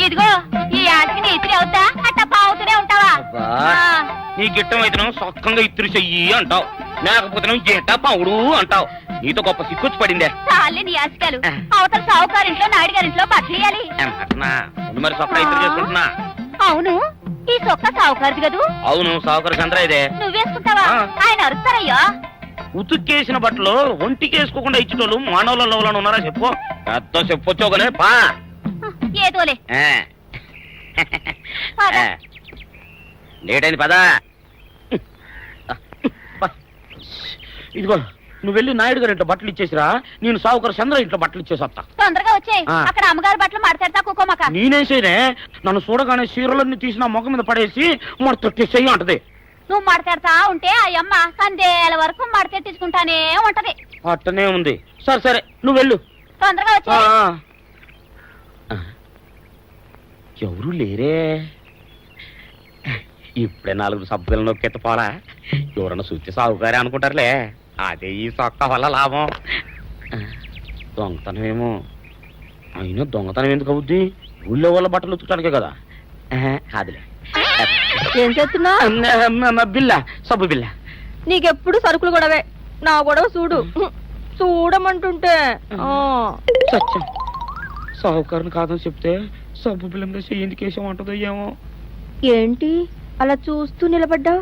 ఇదిగో ఈ ఆటకి నీ ఇతిరి అవుతా అట్ట పావుతూనే ఉంటావా?
నీ గిట్టం అయితే సొక్కంగా ఇత్తురు చెయ్యి అంటావు, లేకపోతే గిట్ట పావుడు అంటావు. నీతో గొప్ప సిక్కుచ్చి పడిందే.
చాలే నీ ఆశకాలు. అవతల సావుకారింట్లో నాయుడు గారింట్లో బట్టలేయాలి.
మరి సొక్క ఇత్తురు చేసుకుంటున్నా.
అవును, ఈ సొక్క సావుకారిది కదూ?
అవును, సావుకారు చంద్ర ఇదే.
నువ్వేసుకుంటావా? ఆయన అరుస్తారయ్యా.
ఉతుక్కేసిన బట్టలు ఒంటికి వేసుకోకుండా ఇచ్చేటోళ్ళు మానవులలో ఉన్నారా చెప్పు. పెద్ద చెప్పొచ్చోగలే పా.
ఏదోలే.
లేట్ అయింది పదా. ఇదిగో నువ్వు వెళ్ళి నాయుడు గారి ఇంట్లో బట్టలు ఇచ్చేసిరా, నేను సావుకారు చంద్ర ఇంట్లో బట్టలు ఇచ్చేసి వస్తా.
తొందరగా వచ్చే, అక్కడ అమ్మగారు బట్టలు మాడతాడతా కుకోమక.
నేనేసేనే, నన్ను చూడగానే చీరలన్నీ తీసి నా ముఖం మీద పడేసి మడతెట్టేసేయి అంటది.
నువ్వు మడతెడతా ఉంటే ఆ అమ్మ సందేల వరకు మడతెట్టించుకుంటానే ఉంటది.
అట్టనే ఉంది. సరే నువ్వు వెళ్ళు,
తొందరగా వచ్చే.
ఎవరు లేరే, ఇప్పుడే 4 సబ్బులు నొక్కెత్త పోరా. ఎవరన్నా చూస్తే సాగుగారే అనుకుంటారులే. అదే ఈ సొక్క వల్ల లాభం. దొంగతనమేమో, అయినా దొంగతనం ఎందుకు అవుద్ది? ఊళ్ళో వాళ్ళ బట్టలు ఉతుకడానికే కదా. కాదులే.
ఏం చేస్తున్నా?
బిల్ల, సబ్బు బిల్ల.
నీకెప్పుడు సరుకులు గొడవే. నా గొడవ చూడు, చూడమంటుంటే.
సత్యం, సాహుకారుని కాదని చెప్తే సబ్బు బిల్ల మీద ఎందుకు వేసామంటుందో ఏమో.
ఏంటి అలా చూస్తూ నిలబడ్డా?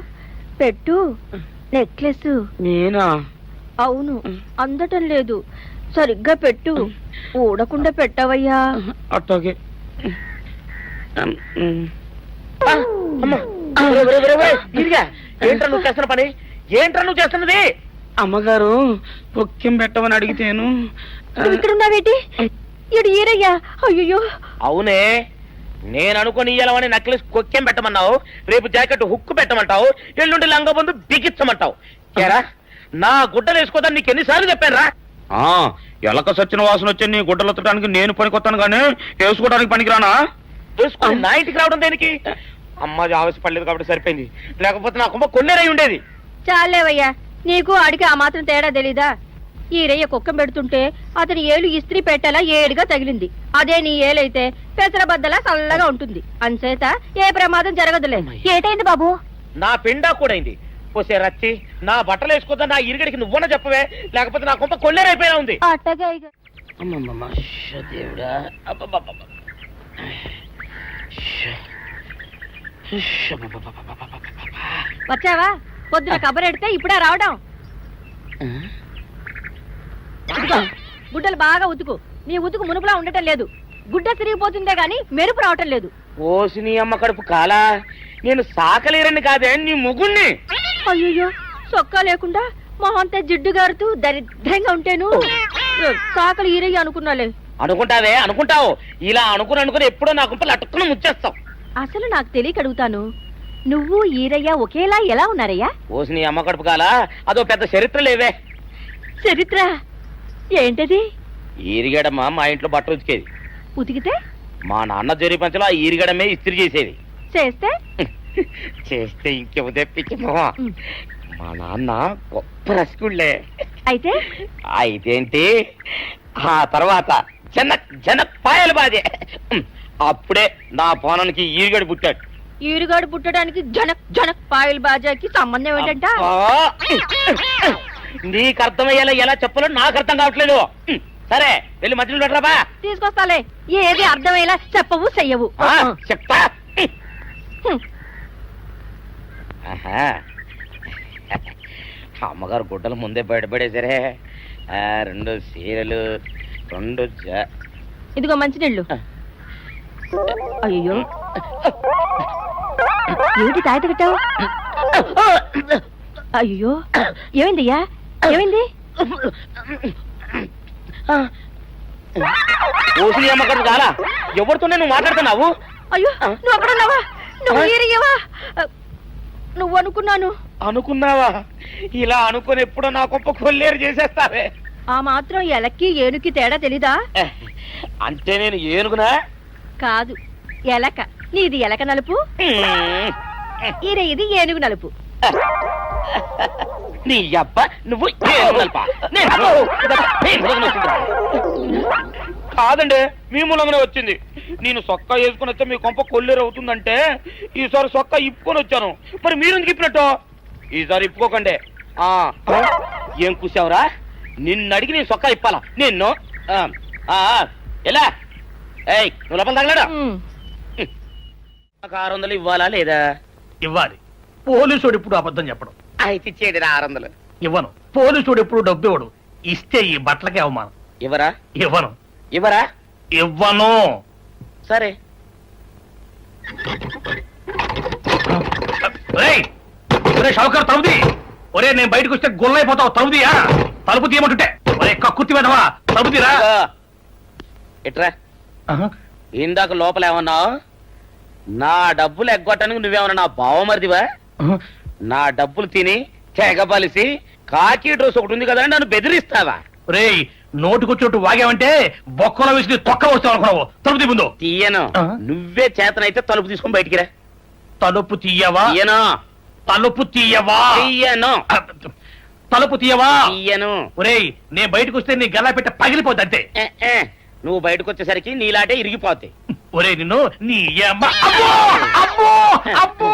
పెట్టు, నెక్లెస్.
నేనా?
అవును, అందటం లేదు, సరిగ్గా పెట్టు. ఊడకుండా పెట్టవయ్యా.
అట్టాగే. ఏంట్రా నువ్వు చేస్తున్న పని? ఏంట్రా నువ్వు చేస్తున్నది? అమ్మగారు పొక్కెం పెట్టమని అడిగితేను.
ఇక్కడ ఉన్నావేటి? ఇడు ఈరయ్యా. అయ్యో.
అవునే, నేను అనుకుని ఇయ్యాలని నక్లెస్ కొక్కెం పెట్టమన్నావు, రేపు జాకెట్ హుక్కు పెట్టమంటావు, ఎల్లుండి లంగా బంధు బిగించమంటావు. ఏరా, నా గుడ్డలు వేసుకోదని నీకు ఎన్నిసార్లు చెప్పాను రా.
ఎలక సచ్చిన వాసన వచ్చి నీ గుడ్డలు ఎత్తడానికి నేను పనికొత్తాను కానీ వేసుకోవడానికి పనికిరానా వేసుకుని నా ఇంటికి రావడం దేనికి? అమ్మాది ఆవేశపడలేదు కాబట్టి సరిపోయింది, లేకపోతే నా కుమ్మ కొన్నేరై ఉండేది.
చాలేవయ్యా, నీకు ఆడికి ఆ మాత్రం తేడా తెలీదా? ఈ రయ్య కుక్కం పెడుతుంటే అతని ఏలు ఇస్త్రీ పెట్టేలా ఏడుగా తగిలింది. అదే నీ ఏలైతే పెసరబద్దలా చల్లగా ఉంటుంది. అంచేత ఏ ప్రమాదం జరగదులే. ఏటైంది బాబు?
నా పిండా కూడా అయింది. పోసే రచ్చి నా బట్టలు వేసుకోద్దా, నా ఇరుగడికి నువ్వున చెప్పవే, లేకపోతే నా కొంప కొల్లేరైపోయినా ఉంది.
అట్టగా
దేవుడా,
వచ్చావా? పొద్దున కబరెడితే ఇప్పుడే రావడం. ఇదిగో, గుడ్డలు బాగా ఉతుకు. నీ ఉతుకు మునుపులా ఉండటం లేదు. గుడ్డ తిరిగిపోతుందే గాని మెరుపు రావటం లేదు.
ఓసి నీ అమ్మ కడుపు కాలా, నేను సాకలేరని కాదే నీ ముగుణ్ణి.
అయ్యో, సొక్కా లేకుండా మొహంతా జిడ్డు గారుతూ దరిద్రంగా ఉంటేను సాకలు ఈరయ్య అనుకున్నాలే.
అనుకుంటావే, అనుకుంటావు. ఇలా అనుకుని ఎప్పుడో నా గుంపలు అటుక్కుని ముచ్చేస్తావు.
అసలు నాకు తెలియక అడుగుతాను, నువ్వు ఈరయ్య ఒకేలా ఎలా ఉన్నారయ్యా?
ఓసి నీ అమ్మ కడుపు కాలా, అదో పెద్ద చరిత్ర లేవే.
చరిత్ర ఏంటది?
ఈరిగడమ్మ మా ఇంట్లో బట్టలు ఉతికేది.
ఉతికితే
మా నాన్న జరి పంచలో ఆ ఈరిగడమే ఇస్త్రీ చేసేది.
చేస్తే
చేస్తే ఇంకేమో తెప్పించమో. మా నాన్న గొప్ప రసికుళ్ళే.
అయితే
అయితేంటి, ఆ తర్వాత జనక్ పాయలు బాధే. అప్పుడే నా పోనానికి ఈరిగడి పుట్టాడు.
ఈరుగాడు పుట్టడానికి జనక్ జనక్ పాయల్ బాజాకి సంబంధం ఏంటంట?
నీకు అర్థమయ్యేలా ఎలా చెప్పాలో నాకు అర్థం కావట్లేదు. సరే వెళ్ళి మధ్యలో పెట్టరాబా.
తీసుకొస్తాలే. ఏది అర్థమయ్యేలా చెప్పవు చెయ్యవు.
చెప్తా. అమ్మగారు గుడ్డలు ముందే బయటపడేసరే. 2 చీరలు, 2
ఇదిగో మంచినీళ్ళు. అయ్యో, ఏమిటి తాయత కట్టావు? అయ్యో, ఏమైందయ్యా? ఏమైంది?
ఓసి అమ్మగారు చాలా ఎవరితోనే నువ్వు మాట్లాడుతున్నావు?
అయ్యో, నువ్వు అక్కడున్నావా? నువ్వు ఏరియవా? నువ్వు అనుకున్నావా?
ఇలా అనుకుని ఎప్పుడో నా గొప్ప కొల్లేరు చేసేస్తావే.
ఆ మాత్రం ఎలక్కి ఏనుకి తేడా తెలీదా?
అంటే నేను ఏనుగునా?
కాదు, ఎలక. నీది ఎలక నలుపు, ఇది ఏనుగు నలుపు.
నీ అబ్బ నువ్వు కాదండి, మీ మూలంగానే వచ్చింది. నేను సొక్కా వేసుకుని వచ్చా మీ కొంప కొల్లేరు అవుతుందంటే ఈసారి సొక్కా ఇప్పుకొని వచ్చాను. మరి మీరు ఎందుకు ఇప్పినట్టు? ఈసారి ఇప్పుకోకండి. ఏం కూసావురా? నిన్ను అడిగి నేను సొక్కా ఇప్పాలా? నిన్ను ఎలా? ఏయ్, నువ్వు లోపల తగలడా? 600 ఇవ్వాలా లేదా?
ఇవ్వాలి. పోలీసుడు ఇప్పుడు అబద్ధం చెప్పడం.
అయితే ఇచ్చేది 600.
ఇవ్వను. పోలీసుడు ఎప్పుడు డబ్బు ఇవ్వడు. ఇస్తే ఈ బట్టలకే అవమానం.
ఇవ్వరా?
ఇవ్వను.
ఇవ్వరా?
ఇవ్వను.
సరే.
షౌకర్ తలుపుది. ఒరే, నేను బయటకు వస్తే గొల్లైపోతావు. తలుపుదియా? తలుపు తీయమంటుంటే ఒరే కక్కుర్తి వెదవా, తలుపు తీరా.
ఎట్రా, ఇందాక లోపల ఏమన్నావు? నా డబ్బులు ఎగ్గొట్టడానికి నువ్వేమన్నా నా బావమరిదివా? నా డబ్బులు తిని తెగబలిసి కాకి డ్రెస్ ఒకటి ఉంది కదా నన్ను బెదిరిస్తావా?
రేయ్, నోటుకొచ్చినట్టు వాగావంటే బొక్కలో వేసి తొక్క వస్తావు అనుకున్నావు. తలుపు తీ ముందు.
తీయను. నువ్వే చేతనైతే తలుపు తీసుకొని బయటికి రా.
తలుపు తీయవా?
తీయను.
తలుపు తీయవా?
తీయను.
తలుపు తీయవా?
తీయను.
ఒరేయ్, నేను బయటకు వస్తే నీ గల్లా పెట్ట పగిలిపోద్ది అంతే.
నువ్వు బయటకు వచ్చేసరికి నీలాటే ఇరిగిపోతాయి.
ఒరే, నిన్ను నీ అమ్మ. అబ్బో అబ్బో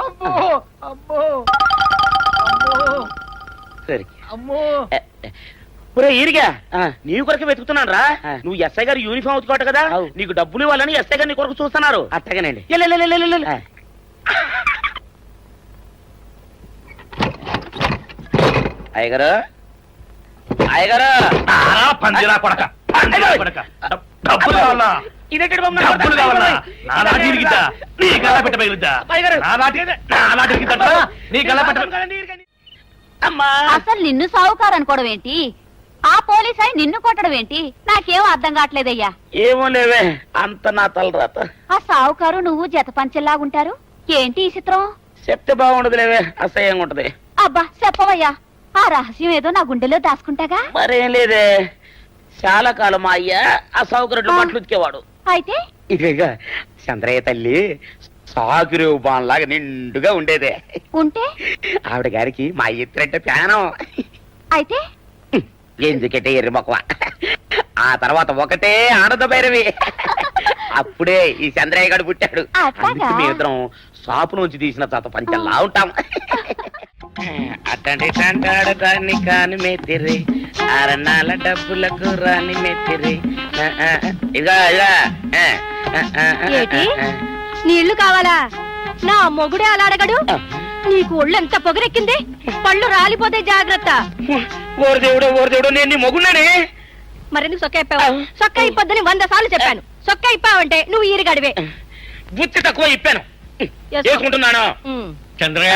అబ్బో అబ్బో అబ్బో
సరే
అమ్మో.
ఒరే ఈరిగా, నీ కొరకు వెతుకుతున్నాను రా. నువ్వు ఎస్ఐ గారు యూనిఫామ్ ఉతుకోట కదా, నీకు డబ్బులు ఇవ్వాలని ఎస్ఐ గారు నీ కొరకు చూస్తున్నారు. అట్టగానండి. అయ్యగారు, అయ్యగారు,
పందిరా కొడక, డబ్బులు కావాలా? డబ్బులు కావాలా? నా నాటి ఇరిగిద్దా? నీ గల్లా పెట్ట పగిలిద్దా? నా నాటి ఇరిగిద్దా? నీ గల్లా పెట్ట.
అసలు నిన్ను సావుకారు అనుకోవడం ఏంటి? ఆ పోలీస్ అయి నిన్ను కొట్టడం ఏంటి? నాకేం అర్థం కావట్లేదయ్యా.
ఏమో లేవే, అంత నా తలరాత.
ఆ సావుకారు నువ్వు జత పంచెల్లాగుంటారు ఏంటి ఈ చిత్రం?
చెప్తే బాగుండదు లేవే, అసహ్యంగా ఉంటది.
అబ్బా చెప్పవయ్యా, ఆ రహస్యం ఏదో నా గుండెలో దాచుకుంటాగా.
మరేం లేదే, చాలా కాలం మా అయ్య ఆ సౌకర్యం బట్టలు ఉతికేవాడు.
అయితే
ఇక చంద్రయ్య తల్లి సాగురేవు బాన్లాగా నిండుగా ఉండేదే.
ఉంటే
ఆవిడ గారికి మా అయ్య ఎత్తిరంటే ప్రాణం.
అయితే
ఎందుకంటే ఎర్రి మొక్కవ. ఆ తర్వాత ఒకటే ఆనంద భైరవి. అప్పుడే ఈ చంద్రయ్య గారు పుట్టాడు. అందుకే మీ ఇద్దరం షాపు నుంచి తీసిన తాత పంచల్లా ఉంటాం. అట్టండి తంటాడు దాన్ని కాని మెత్తిరి అరణాల డబ్బులకు రాని మెత్తిరి. ఇదిగా
ఏటి? నీళ్లు కావాలా? నా మొగుడే అలా అడగడు. నీకు ఒళ్ళు ఎంత పొగరెక్కింది? పళ్ళు రాలిపోతే జాగ్రత్త.
ఓరు దేవుడు నేను నీ మొగున్నానే.
మరెందుకు సొక్క ఇప్పావు? సొక్క ఇప్పొద్దని 100 సార్లు చెప్పాను. సొక్క ఇప్పావంటే నువ్వు ఈరిగడివే.
బుద్ధి తక్కువ ఇప్పాను, చేసుకుంటున్నాను.
చంద్రయ్య,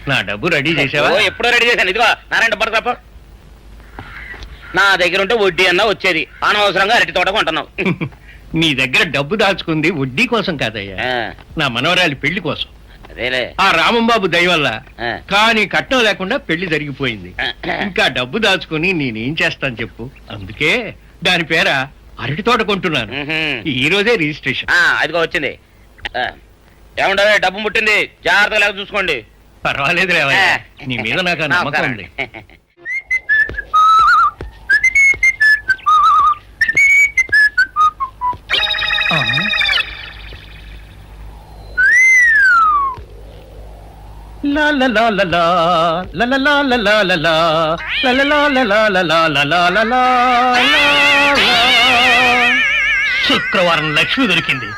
నా డబ్బు రెడీ చేసావా?
ఎప్పుడో రెడీ చేశాను. ఇదిగో నారాయణ డబ్బు తప్ప నా దగ్గర ఉంటే వడ్డీ అన్నా వచ్చేది. అనవసరంగా అరటి తోట కొంటున్నావు.
నీ దగ్గర డబ్బు దాచుకుంది వడ్డీ కోసం కాదయ్యా, నా మనవరాలి పెళ్లి కోసం.
అదేలే.
ఆ రామంబాబు దయ వల్ల కానీ కట్నం లేకుండా పెళ్లి జరిగిపోయింది. ఇంకా డబ్బు దాచుకుని నేనేం చేస్తాను చెప్పు. అందుకే దాని పేర అరటి తోట కొంటున్నాను. ఈ రోజే రిజిస్ట్రేషన్.
అదిగో వచ్చింది. ఏమంటే డబ్బు ముట్టింది, జాగ్రత్తగా లేక చూసుకోండి.
పర్వాలేదు రేవయ్య, నీ మీద నాకు ఆ నమ్మకం ఉంది. శుక్రవారం లక్ష్మి దొరికింది.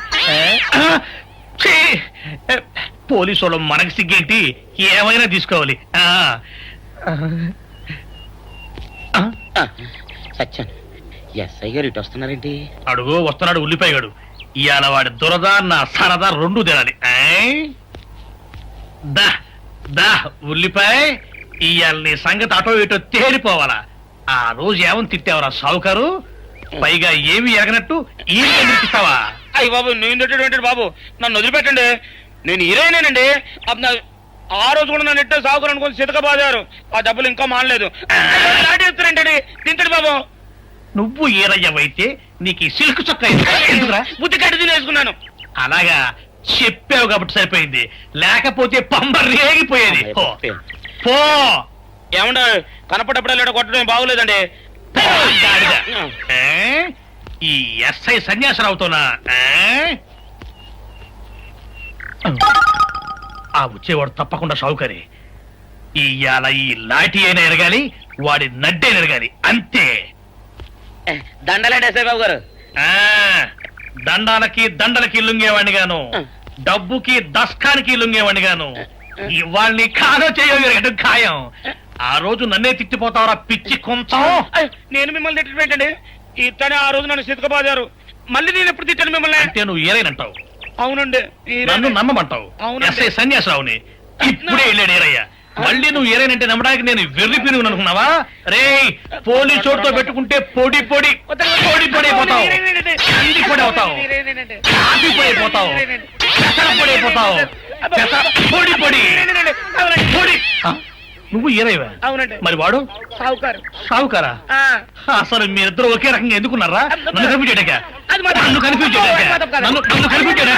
పోలీసు వాళ్ళు మనకి సిగ్గేంటి, ఏమైనా తీసుకోవాలి.
సత్యాను ఎస్ఐ గారు ఇటు వస్తున్నారేంటి?
అడుగు వస్తున్నాడు ఉల్లిపాయగాడు. ఇవాళ వాడి దురద నా సరదా రెండు తినాలి. దా దా ఉల్లిపాయ, ఇవాళ నీ సంగతి అటో ఇటో తేలిపోవాలా. ఆ రోజు ఏమని తిట్టావరా సావుకారు? పైగా ఏమి ఎరగనట్టు ఈ నిర్పిస్తావా?
అయ్యి బాబు, నేను తిట్టేటువంటి బాబు, నన్ను వదిలిపెట్టండి. నేను హీరోయినేనండి. ఆ రోజు కూడా నన్ను ఇట్టే సాగుకుని అనుకుని సితకబాదారు. ఆ డబ్బులు ఇంకా మానలేదు. లాటేస్తారంటే తింటడు బాబు.
నువ్వు ఏరయ్యవైతే నీకు ఈ సిల్క్ చొక్క
బుద్ధి కట్టి తినేసుకున్నాను.
అలాగా చెప్పావు కాబట్టి సరిపోయింది, లేకపోతే పంబ రేగిపోయేది. పో.
ఏమంటే కనపడప్పుడే లేట కొట్టడం బాగోలేదండి.
ఈ ఎస్ఐ సన్యాసరావుతోనా? ఆ వచ్చేవాడు తప్పకుండా షావుకరి. ఇవాళ ఈ లాఠీ అయినా ఎరగాలి, వాడి నడ్డే ఎరగాలి, అంతే.
దండలేండి ఎస్ఐ బాబు గారు.
దండాలకి దండలకి లొంగేవాడిని గాను, డబ్బుకి దస్కానికి లొంగేవాడిని గాను. ఇవాళ్ళని కాదో చేయడం ఖాయం. ఆ రోజు నన్నే తిట్టిపోతావరా పిచ్చి కొంచెం.
నేను మిమ్మల్ని తిట్టండి. ఇతనే ఆ రోజు నన్ను సితకబాదారు. మళ్ళీ నేను ఎప్పుడు తిట్టాను మిమ్మల్ని?
అంటే నువ్వు ఏరైనంటావు.
అవునండి,
నన్ను నమ్మమంటావు. ఎస్ఐ సన్యాసరావుని ఇప్పుడే వెళ్ళాడు ఏరయ్య. మళ్ళీ నువ్వు ఏరైనంటే నమ్మడానికి నేను వెర్రి పిరుగు అనుకున్నావా? రే, పోలీసు చోటుతో పెట్టుకుంటే పొడి పొడి పొడి పొడి అయిపోతావు, కంది పొడి అవుతావు, కాఫీ పొడి అయిపోతావు, పెసర పొడి అయిపోతావు, పొడి పొడి పొడి. నువ్వు ఏరైవా?
అవునండి.
మరి వాడు
సావుకారు.
సావుకారా? అసలు మీరిద్దరు ఒకే రకంగా ఎందుకున్నారా? నన్ను కనిపించాక, నన్ను కనిపించాక, నన్ను కనిపించాక